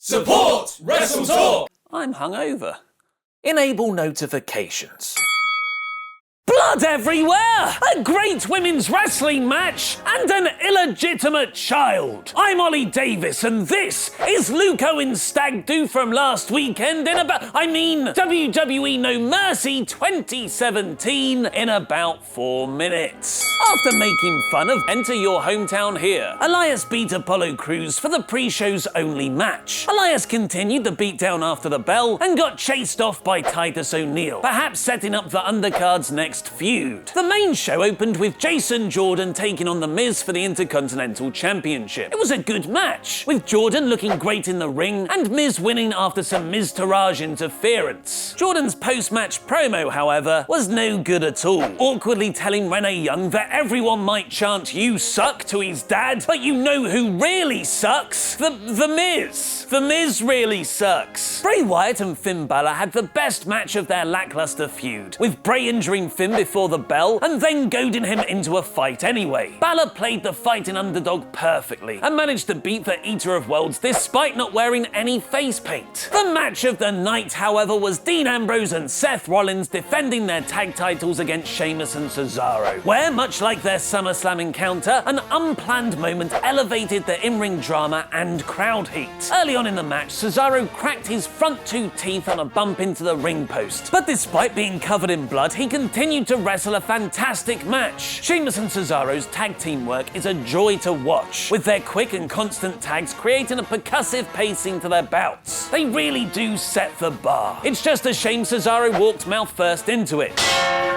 Support WrestleTalk! I'm hungover. Enable notifications. Blood everywhere! A great women's wrestling match and an illegitimate child. I'm Ollie Davis and this is Luke Owen's stag do from last weekend WWE No Mercy 2017 in about 4 minutes. After making fun of Enter Your Hometown Here, Elias beat Apollo Crews for the pre-show's only match. Elias continued the beatdown after the bell and got chased off by Titus O'Neil, perhaps setting up the undercard's next feud. The main show opened with Jason Jordan taking on The Miz for the Intercontinental Championship. It was a good match, with Jordan looking great in the ring and Miz winning after some Miz-Taraj interference. Jordan's post-match promo, however, was no good at all, awkwardly telling Renee Young that everyone might chant "You suck" to his dad, but you know who really sucks? The Miz. The Miz really sucks. Bray Wyatt and Finn Balor had the best match of their lackluster feud, with Bray injuring Finn before the bell and then goading him into a fight anyway. Balor played the fighting underdog perfectly and managed to beat the Eater of Worlds despite not wearing any face paint. The match of the night, however, was Dean Ambrose and Seth Rollins defending their tag titles against Sheamus and Cesaro, where, much like their SummerSlam encounter, an unplanned moment elevated the in-ring drama and crowd heat. Early on in the match, Cesaro cracked his front 2 teeth on a bump into the ring post, but despite being covered in blood, he continued to wrestle a fantastic match. Sheamus and Cesaro's tag team work is a joy to watch, with their quick and constant tags creating a percussive pacing to their bouts. They really do set the bar. It's just a shame Cesaro walked mouth first into it.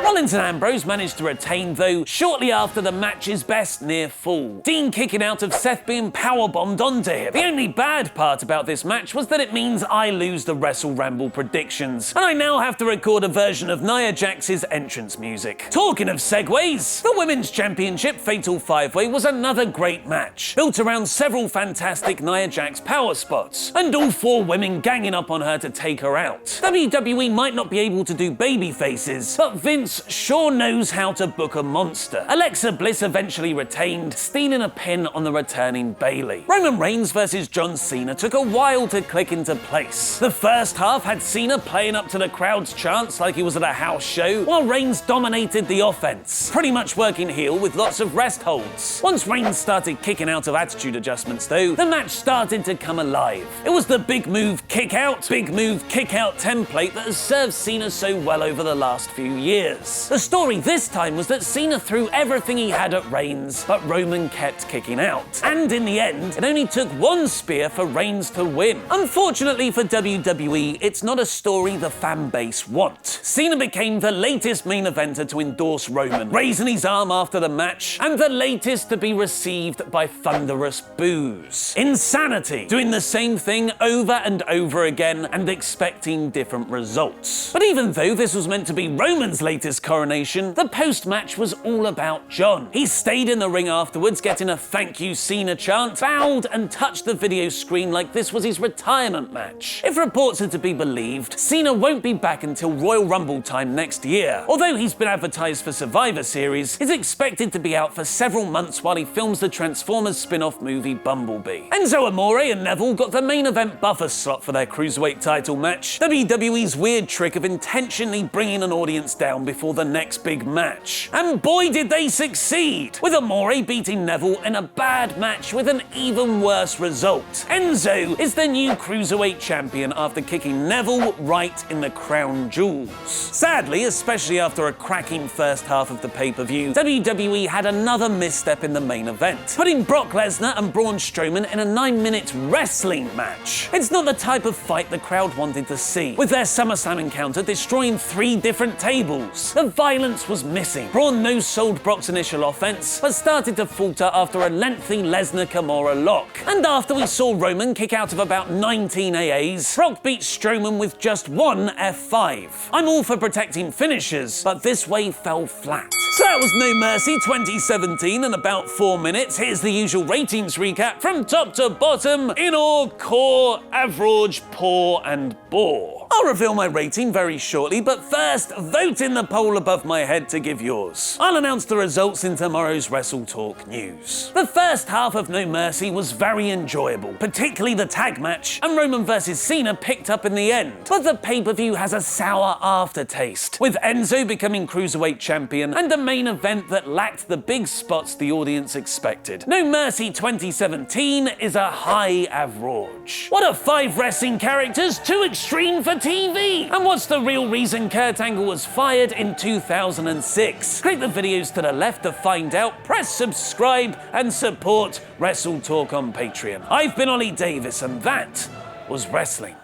Rollins and Ambrose managed to retain, though shortly after the match's best near fall, Dean kicking out of Seth being powerbombed onto him. The only bad part about this match was that it means I lose the Wrestle Ramble predictions, and I now have to record a version of Nia Jax's entrance music. Talking of segues, the Women's Championship Fatal 5-Way was another great match, built around several fantastic Nia Jax power spots, and all 4 women ganging up on her to take her out. WWE might not be able to do baby faces, but Vince sure knows how to book a monster. Alexa Bliss eventually retained, stealing a pin on the returning Bayley. Roman Reigns versus John Cena took a while to click into place. The first half had Cena playing up to the crowd's chants like he was at a house show, while Reigns dominated the offense, pretty much working heel with lots of rest holds. Once Reigns started kicking out of attitude adjustments though, the match started to come alive. It was the big move kick out template that has served Cena so well over the last few years. The story this time was that Cena threw everything he had at Reigns, but Roman kept kicking out. And in the end, it only took 1 spear for Reigns to win. Unfortunately for WWE, it's not a story the fan base want. Cena became the latest main eventer to endorse Roman, raising his arm after the match, and the latest to be received by thunderous boos. Insanity, doing the same thing over and over again and expecting different results. But even though this was meant to be Roman's latest coronation, the post-match was all about John. He stayed in the ring afterwards, getting a "Thank you, Cena" chant, bowed and touched the video screen like this was his retirement match. If reports are to be believed, Cena won't be back until Royal Rumble time next year. Although he's been advertised for Survivor Series, he's expected to be out for several months while he films the Transformers spin-off movie Bumblebee. Enzo Amore and Neville got the main event buffer slot for their Cruiserweight title match, WWE's weird trick of intentionally bringing an audience down before the next big match. And boy did they succeed, with Amore beating Neville in a bad match with an even worse result. Enzo is the new Cruiserweight champion after kicking Neville right in the crown jewels. Sadly, especially after a cracking first half of the pay-per-view, WWE had another misstep in the main event, putting Brock Lesnar and Braun Strowman in a 9-minute wrestling match. It's not the type of fight the crowd wanted to see, with their SummerSlam encounter destroying 3 different tables. The violence was missing. Braun no-sold Brock's initial offense, but started to falter after a lengthy Lesnar-Kimura lock. And after we saw Roman kick out of about 19 AAs, Brock beat Strowman with just 1 F5. I'm all for protecting finishers, but this wave fell flat. So that was No Mercy 2017 in about 4 minutes. Here's the usual ratings recap from top to bottom in all core, average, poor and bore. I'll reveal my rating very shortly, but first, vote in the poll above my head to give yours. I'll announce the results in tomorrow's WrestleTalk news. The first half of No Mercy was very enjoyable, particularly the tag match, and Roman vs. Cena picked up in the end. But the pay-per-view has a sour aftertaste, with Enzo becoming Cruiserweight champion and a main event that lacked the big spots the audience expected. No Mercy 2017 is a high average. What are 5 wrestling characters too extreme for TV? And what's the real reason Kurt Angle was fired in 2006? Click the videos to the left to find out, press subscribe, and support WrestleTalk on Patreon. I've been Ollie Davis, and that was wrestling.